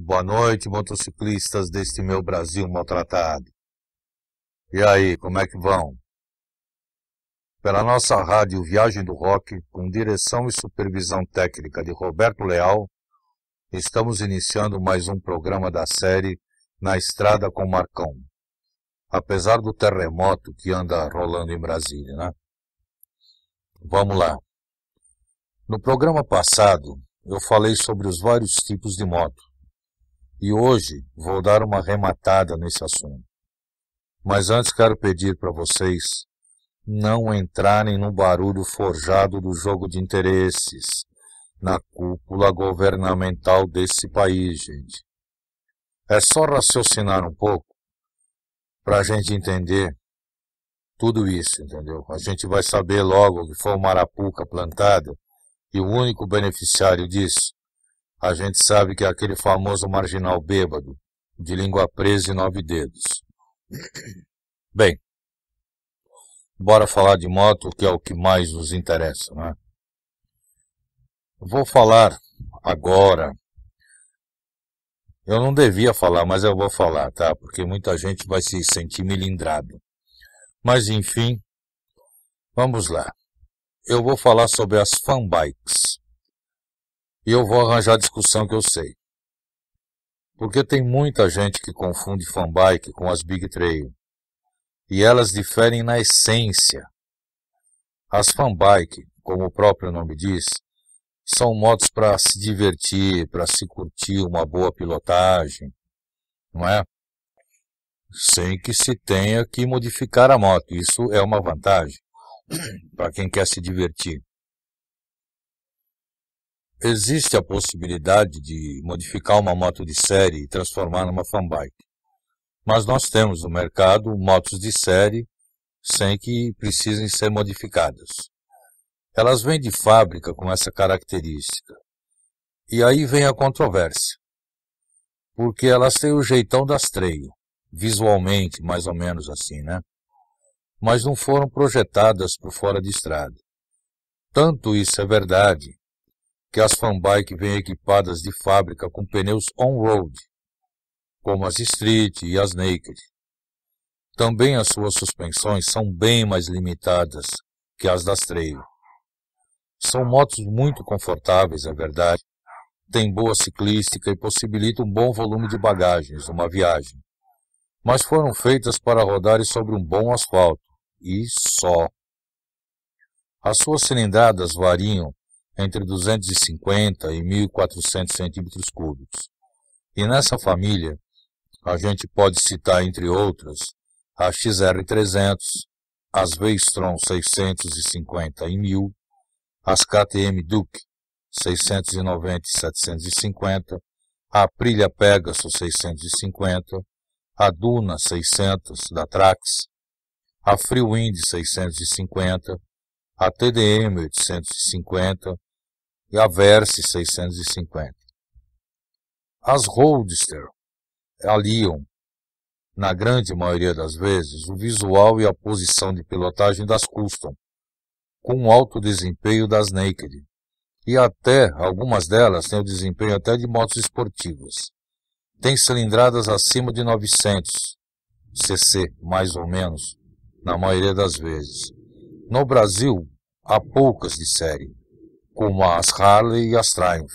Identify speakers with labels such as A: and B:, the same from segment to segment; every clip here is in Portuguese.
A: Boa noite, motociclistas deste meu Brasil maltratado. E aí, como é que vão? Pela nossa rádio Viagem do Rock, com direção e supervisão técnica de Roberto Leal, estamos iniciando mais um programa da série Na Estrada com Marcão. Apesar do terremoto que anda rolando em Brasília, né? Vamos lá. No programa passado, eu falei sobre os vários tipos de moto. E hoje vou dar uma rematada nesse assunto. Mas antes quero pedir para vocês não entrarem no barulho forjado do jogo de interesses na cúpula governamental desse país, gente. É só raciocinar um pouco para a gente entender tudo isso, entendeu? A gente vai saber logo que foi uma arapuca plantada e o único beneficiário disso, a gente sabe que é aquele famoso marginal bêbado, de língua presa e 9 dedos. Bem, bora falar de moto, que é o que mais nos interessa, né? Vou falar agora. Eu não devia falar, mas eu vou falar, tá? Porque muita gente vai se sentir melindrado. Mas enfim, vamos lá. Eu vou falar sobre as fanbikes. E eu vou arranjar a discussão que eu sei. Porque tem muita gente que confunde fanbike com as Big Trail. E elas diferem na essência. As fanbike, como o próprio nome diz, são motos para se divertir, para se curtir uma boa pilotagem, não é? Sem que se tenha que modificar a moto. Isso é uma vantagem para quem quer se divertir. Existe a possibilidade de modificar uma moto de série e transformar numa fanbike. Mas nós temos no mercado motos de série sem que precisem ser modificadas. Elas vêm de fábrica com essa característica. E aí vem a controvérsia. Porque elas têm o jeitão das trail, visualmente mais ou menos assim, né? Mas não foram projetadas por fora de estrada. Tanto isso é verdade, que as fanbike vêm equipadas de fábrica com pneus on-road, como as Street e as Naked. Também as suas suspensões são bem mais limitadas que as das trail. São motos muito confortáveis, é verdade, têm boa ciclística e possibilitam um bom volume de bagagens numa viagem, mas foram feitas para rodarem sobre um bom asfalto, e só. As suas cilindradas variam entre 250 e 1.400 centímetros cúbicos. E nessa família, a gente pode citar, entre outras, a XR300, as V-Strom 650 e 1000, as KTM Duke 690 e 750, a Aprilia Pegasus 650, a Duna 600 da Trax, a Freewind 650, a TDM 850 e a Verse 650. As Roadster aliam, na grande maioria das vezes, o visual e a posição de pilotagem das Custom, com o alto desempenho das Naked. E até, algumas delas têm o desempenho até de motos esportivas. Tem cilindradas acima de 900 cc, mais ou menos, na maioria das vezes. No Brasil, há poucas de série, como as Harley e as Triumph.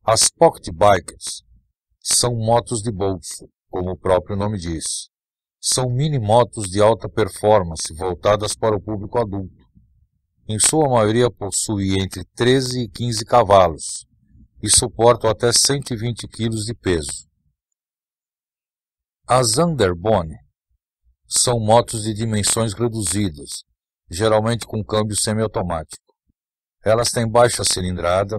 A: As Pocket Bikers são motos de bolso, como o próprio nome diz. São mini-motos de alta performance voltadas para o público adulto. Em sua maioria possuem entre 13 e 15 cavalos e suportam até 120 kg de peso. As Underbone são motos de dimensões reduzidas, geralmente com câmbio semiautomático. Elas têm baixa cilindrada,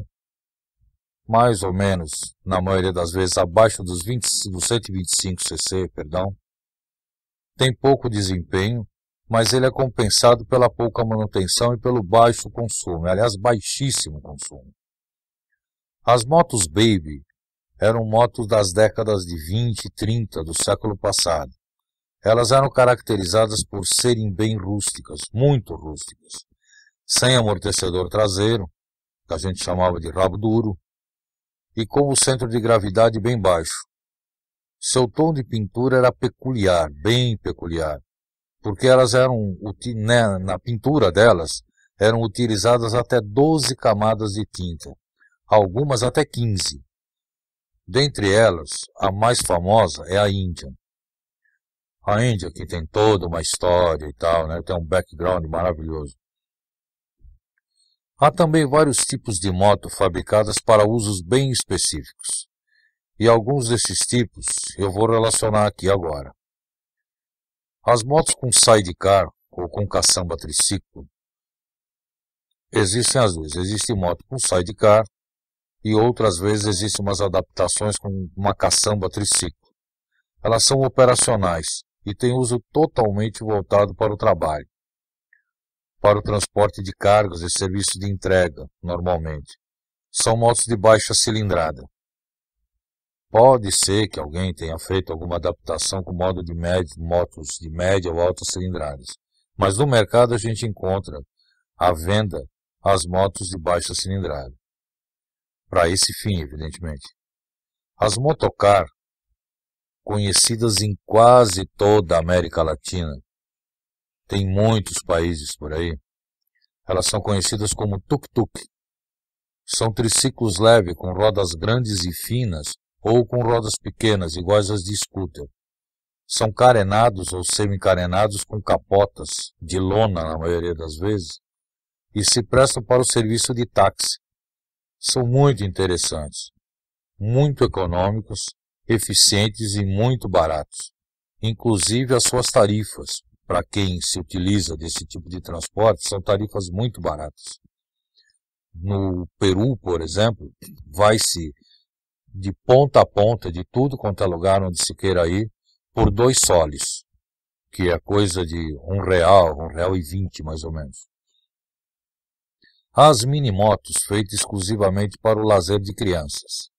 A: mais ou menos, na maioria das vezes, abaixo dos 125 cc, Tem pouco desempenho, mas ele é compensado pela pouca manutenção e pelo baixo consumo, aliás, baixíssimo consumo. As motos Baby eram motos das décadas de 20 e 30 do século passado. Elas eram caracterizadas por serem bem rústicas, muito rústicas, sem amortecedor traseiro, que a gente chamava de rabo duro, e com o centro de gravidade bem baixo. Seu tom de pintura era peculiar, bem peculiar, porque elas na pintura delas, eram utilizadas até 12 camadas de tinta, algumas até 15. Dentre elas, a mais famosa é a Índia. A Índia, que tem toda uma história e tal, né? Tem um background maravilhoso. Há também vários tipos de moto fabricadas para usos bem específicos. E alguns desses tipos eu vou relacionar aqui agora. As motos com sidecar ou com caçamba triciclo, existem as duas. Existe moto com sidecar e outras vezes existem umas adaptações com uma caçamba triciclo. Elas são operacionais e têm uso totalmente voltado para o trabalho, para o transporte de cargas e serviço de entrega, normalmente. São motos de baixa cilindrada. Pode ser que alguém tenha feito alguma adaptação com motos de média ou alta cilindradas, mas no mercado a gente encontra à venda as motos de baixa cilindrada. Para esse fim, evidentemente. As motocar, conhecidas em quase toda a América Latina, tem muitos países por aí, elas são conhecidas como tuk-tuk. São triciclos leves com rodas grandes e finas ou com rodas pequenas, iguais às de scooter. São carenados ou semi-carenados com capotas de lona, na maioria das vezes, e se prestam para o serviço de táxi. São muito interessantes, muito econômicos, eficientes e muito baratos. Inclusive as suas tarifas, para quem se utiliza desse tipo de transporte, são tarifas muito baratas. No Peru, por exemplo, vai-se de ponta a ponta, de tudo quanto é lugar onde se queira ir, por 2 soles, que é coisa de R$1, R$1,20 mais ou menos. As minimotos feitas exclusivamente para o lazer de crianças.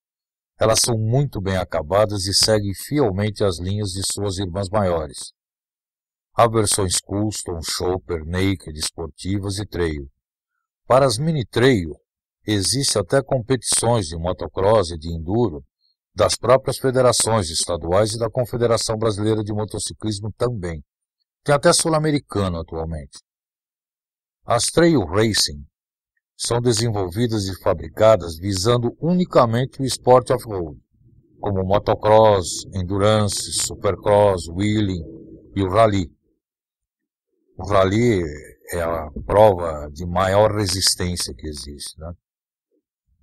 A: Elas são muito bem acabadas e seguem fielmente as linhas de suas irmãs maiores. Há versões custom, chopper, naked, esportivas e trail. Para as mini trail, existem até competições de motocross e de enduro das próprias federações estaduais e da Confederação Brasileira de Motociclismo também. Tem até sul-americano atualmente. As trail racing são desenvolvidas e fabricadas visando unicamente o esporte off-road, como motocross, endurance, supercross, wheeling e o rally. O rally é a prova de maior resistência que existe, né?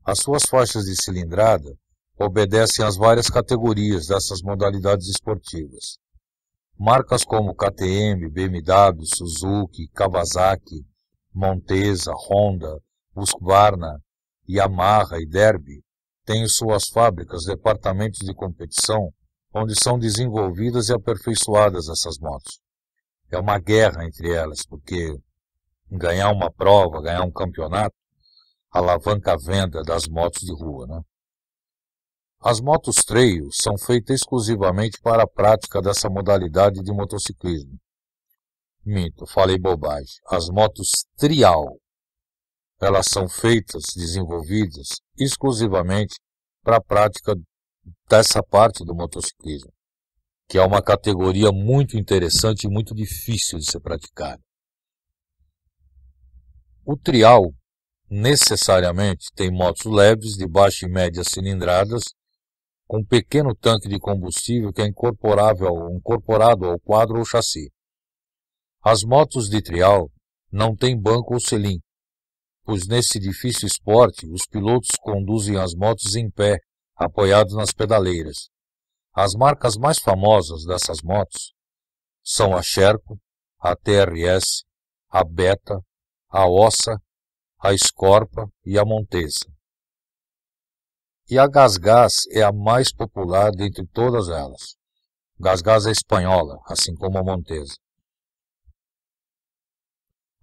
A: As suas faixas de cilindrada obedecem às várias categorias dessas modalidades esportivas. Marcas como KTM, BMW, Suzuki, Kawasaki, Montesa, Honda, Husqvarna, Yamaha e Derby têm suas fábricas, departamentos de competição, onde são desenvolvidas e aperfeiçoadas essas motos. É uma guerra entre elas, porque ganhar uma prova, ganhar um campeonato, alavanca a venda das motos de rua, né? As motos trail são feitas exclusivamente para a prática dessa modalidade de motociclismo. Minto, falei bobagem. As motos trial, elas são feitas, desenvolvidas exclusivamente para a prática dessa parte do motociclismo, que é uma categoria muito interessante e muito difícil de ser praticada. O trial necessariamente tem motos leves de baixa e média cilindradas com um pequeno tanque de combustível que é incorporado ao quadro ou chassi. As motos de trial não têm banco ou selim, pois nesse difícil esporte os pilotos conduzem as motos em pé, apoiados nas pedaleiras. As marcas mais famosas dessas motos são a Sherco, a TRS, a Beta, a Ossa, a Scorpa e a Montesa. E a GasGas é a mais popular dentre todas elas. GasGas é espanhola, assim como a Montesa.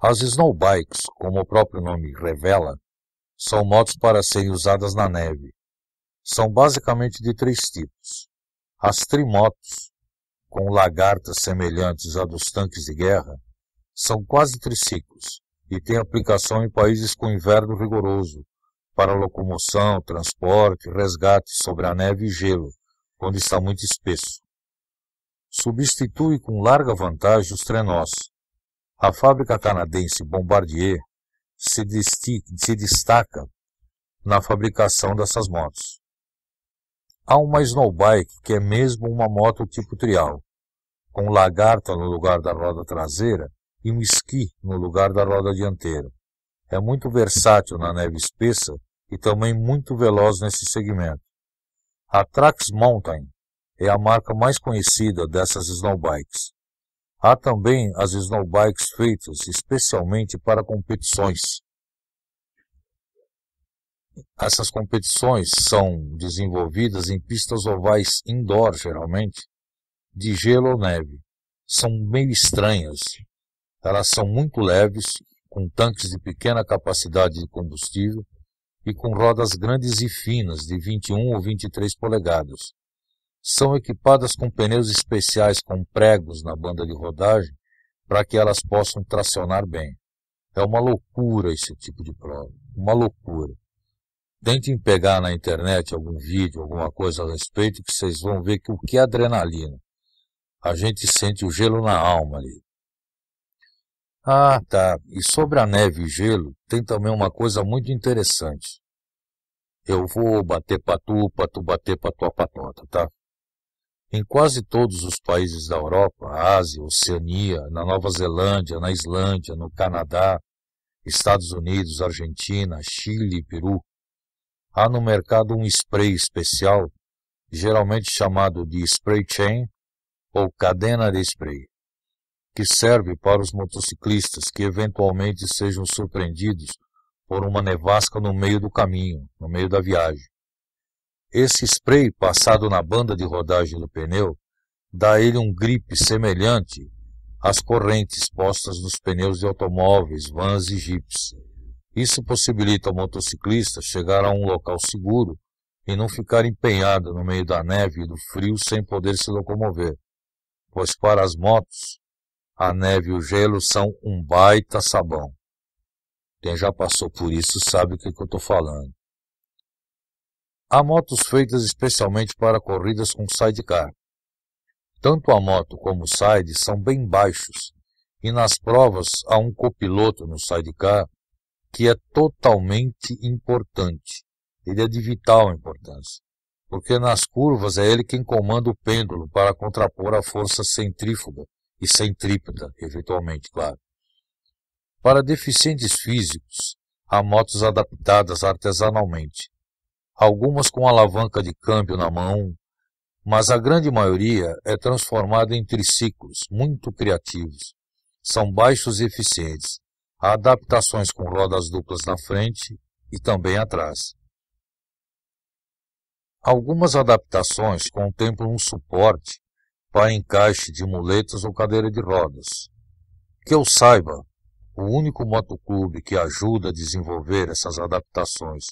A: As snowbikes, como o próprio nome revela, são motos para serem usadas na neve. São basicamente de 3 tipos. As trimotos, com lagartas semelhantes à dos tanques de guerra, são quase triciclos e têm aplicação em países com inverno rigoroso, para locomoção, transporte, resgate sobre a neve e gelo, quando está muito espesso. Substitui com larga vantagem os trenós. A fábrica canadense Bombardier se destaca na fabricação dessas motos. Há uma snowbike que é mesmo uma moto tipo trial, com lagarta no lugar da roda traseira e um esqui no lugar da roda dianteira. É muito versátil na neve espessa e também muito veloz nesse segmento. A Trax Mountain é a marca mais conhecida dessas snowbikes. Há também as snowbikes feitas especialmente para competições. Essas competições são desenvolvidas em pistas ovais indoor, geralmente, de gelo ou neve. São meio estranhas. Elas são muito leves, com tanques de pequena capacidade de combustível e com rodas grandes e finas de 21 ou 23 polegadas. São equipadas com pneus especiais com pregos na banda de rodagem para que elas possam tracionar bem. É uma loucura esse tipo de prova, uma loucura. Tentem pegar na internet algum vídeo, alguma coisa a respeito, que vocês vão ver que o que é adrenalina. A gente sente o gelo na alma ali. Ah, tá. E sobre a neve e gelo, tem também uma coisa muito interessante. Eu vou bater pra tu bater pra tua patota, tá? Em quase todos os países da Europa, Ásia, Oceania, na Nova Zelândia, na Islândia, no Canadá, Estados Unidos, Argentina, Chile e Peru, há no mercado um spray especial, geralmente chamado de spray chain ou cadena de spray, que serve para os motociclistas que eventualmente sejam surpreendidos por uma nevasca no meio do caminho, no meio da viagem. Esse spray passado na banda de rodagem do pneu dá a ele um grip semelhante às correntes postas nos pneus de automóveis, vans e jipes. Isso possibilita ao motociclista chegar a um local seguro e não ficar empenhado no meio da neve e do frio sem poder se locomover, pois para as motos, a neve e o gelo são um baita sabão. Quem já passou por isso sabe o que eu estou falando. Há motos feitas especialmente para corridas com sidecar. Tanto a moto como o side são bem baixos, e nas provas há um copiloto no sidecar que é totalmente importante. Ele é de vital importância, porque nas curvas é ele quem comanda o pêndulo para contrapor a força centrífuga e centrípeta, eventualmente, claro. Para deficientes físicos, há motos adaptadas artesanalmente, algumas com alavanca de câmbio na mão, mas a grande maioria é transformada em triciclos muito criativos. São baixos e eficientes. Há adaptações com rodas duplas na frente e também atrás. Algumas adaptações contemplam um suporte para encaixe de muletas ou cadeira de rodas. Que eu saiba, o único motoclube que ajuda a desenvolver essas adaptações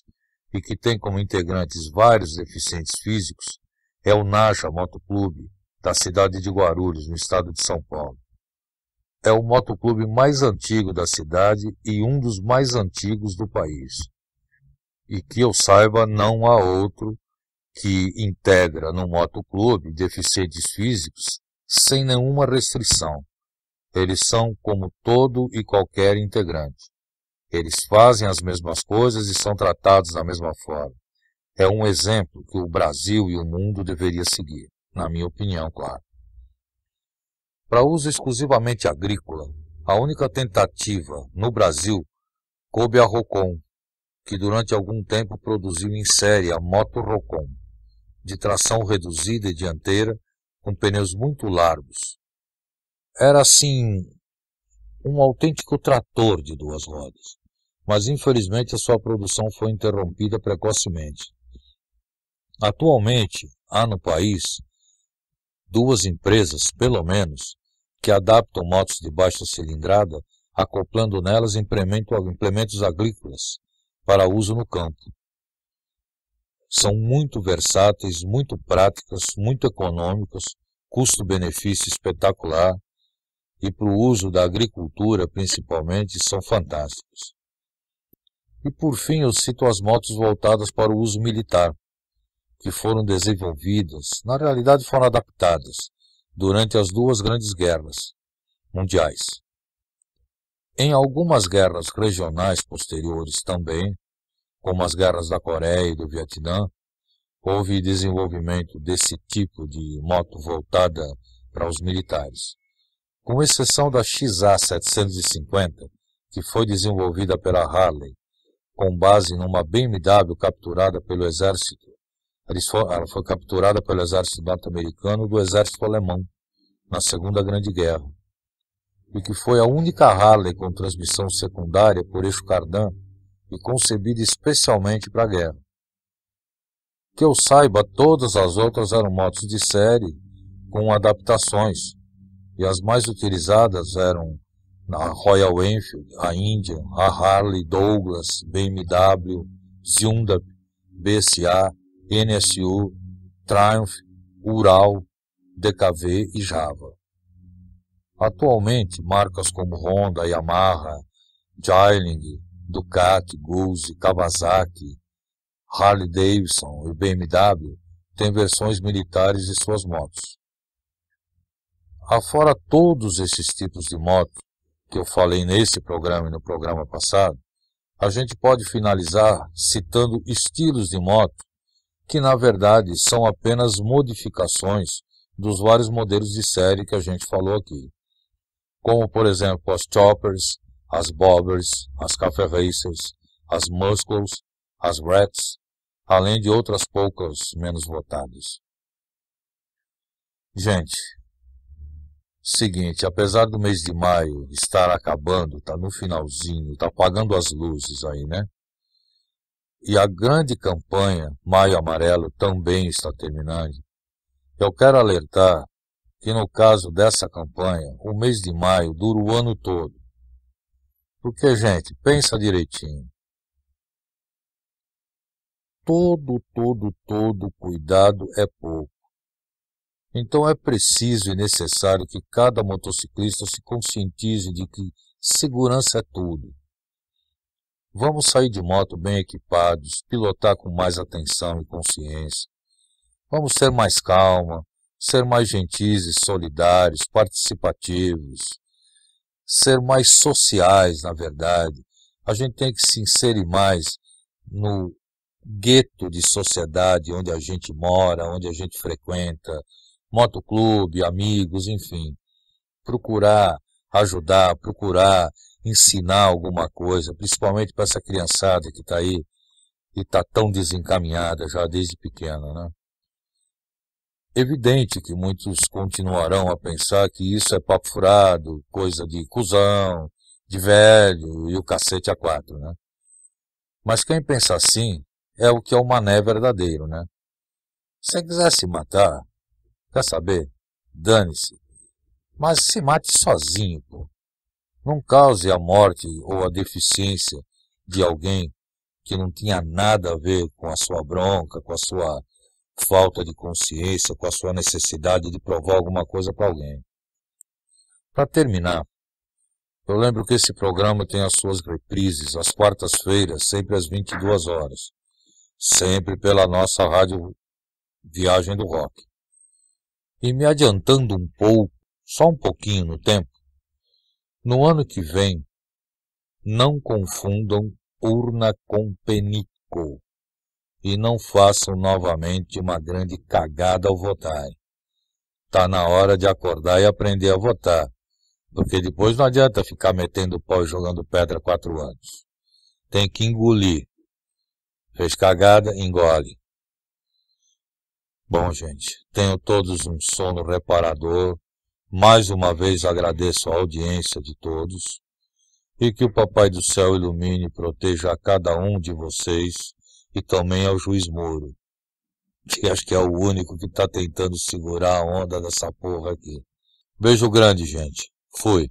A: e que tem como integrantes vários deficientes físicos é o Naja Motoclube, da cidade de Guarulhos, no estado de São Paulo. É o motoclube mais antigo da cidade e um dos mais antigos do país. E que eu saiba, não há outro que integra no motoclube deficientes físicos sem nenhuma restrição. Eles são como todo e qualquer integrante. Eles fazem as mesmas coisas e são tratados da mesma forma. É um exemplo que o Brasil e o mundo deveriam seguir, na minha opinião, claro. Para uso exclusivamente agrícola, a única tentativa no Brasil coube à Rocon, que durante algum tempo produziu em série a Moto Rocon, de tração reduzida e dianteira, com pneus muito largos. Era assim um autêntico trator de duas rodas, mas infelizmente a sua produção foi interrompida precocemente. Atualmente, há no país duas empresas, pelo menos, que adaptam motos de baixa cilindrada, acoplando nelas implementos agrícolas para uso no campo. São muito versáteis, muito práticas, muito econômicas, custo-benefício espetacular, e para o uso da agricultura, principalmente, são fantásticos. E por fim eu cito as motos voltadas para o uso militar, que foram desenvolvidas, na realidade foram adaptadas, durante as duas grandes guerras mundiais. Em algumas guerras regionais posteriores também, como as guerras da Coreia e do Vietnã, houve desenvolvimento desse tipo de moto voltada para os militares. Com exceção da XA750, que foi desenvolvida pela Harley, com base numa BMW capturada pelo exército. Ela foi capturada pelo exército norte-americano e do exército alemão, na Segunda Grande Guerra, e que foi a única Harley com transmissão secundária por eixo cardan e concebida especialmente para a guerra. Que eu saiba, todas as outras eram motos de série com adaptações, e as mais utilizadas eram a Royal Enfield, a Indian, a Harley Douglas, BMW, Zundap, BSA, NSU, Triumph, Ural, DKV e Java. Atualmente, marcas como Honda, Yamaha, Xiling, Ducati, Guzzi, Kawasaki, Harley Davidson e BMW têm versões militares de suas motos. Afora todos esses tipos de moto que eu falei nesse programa e no programa passado, a gente pode finalizar citando estilos de moto que, na verdade, são apenas modificações dos vários modelos de série que a gente falou aqui. Como, por exemplo, as Choppers, as Bobbers, as Cafe Racers, as Muscles, as Rats, além de outras poucas menos votadas. Gente, seguinte, apesar do mês de maio estar acabando, tá no finalzinho, tá apagando as luzes aí, né? E a grande campanha Maio Amarelo também está terminando. Eu quero alertar que no caso dessa campanha, o mês de maio dura o ano todo. Porque, gente, pensa direitinho. Todo cuidado é pouco. Então é preciso e necessário que cada motociclista se conscientize de que segurança é tudo. Vamos sair de moto bem equipados, pilotar com mais atenção e consciência. Vamos ser mais calma, ser mais gentis e solidários, participativos, ser mais sociais, na verdade. A gente tem que se inserir mais no gueto de sociedade onde a gente mora, onde a gente frequenta, motoclube, amigos, enfim. Procurar ajudar, procurar ensinar alguma coisa, principalmente para essa criançada que está aí e está tão desencaminhada já desde pequena, né? Evidente que muitos continuarão a pensar que isso é papo furado, coisa de cuzão, de velho e o cacete a quatro, né? Mas quem pensa assim é o que é o mané verdadeiro, né? Se você quiser se matar, quer saber? Dane-se. Mas se mate sozinho, pô. Não cause a morte ou a deficiência de alguém que não tinha nada a ver com a sua bronca, com a sua falta de consciência, com a sua necessidade de provar alguma coisa para alguém. Para terminar, eu lembro que esse programa tem as suas reprises às quartas-feiras, sempre às 22 horas, sempre pela nossa rádio Viagem do Rock. E me adiantando um pouco, só um pouquinho no tempo, no ano que vem, não confundam urna com penico e não façam novamente uma grande cagada ao votarem. Tá na hora de acordar e aprender a votar, porque depois não adianta ficar metendo pau e jogando pedra 4 anos. Tem que engolir. Fez cagada, engole. Bom, gente, tenham todos um sono reparador. Mais uma vez agradeço a audiência de todos e que o Papai do Céu ilumine e proteja a cada um de vocês e também ao Juiz Moro, que acho que é o único que está tentando segurar a onda dessa porra aqui. Beijo grande, gente. Fui.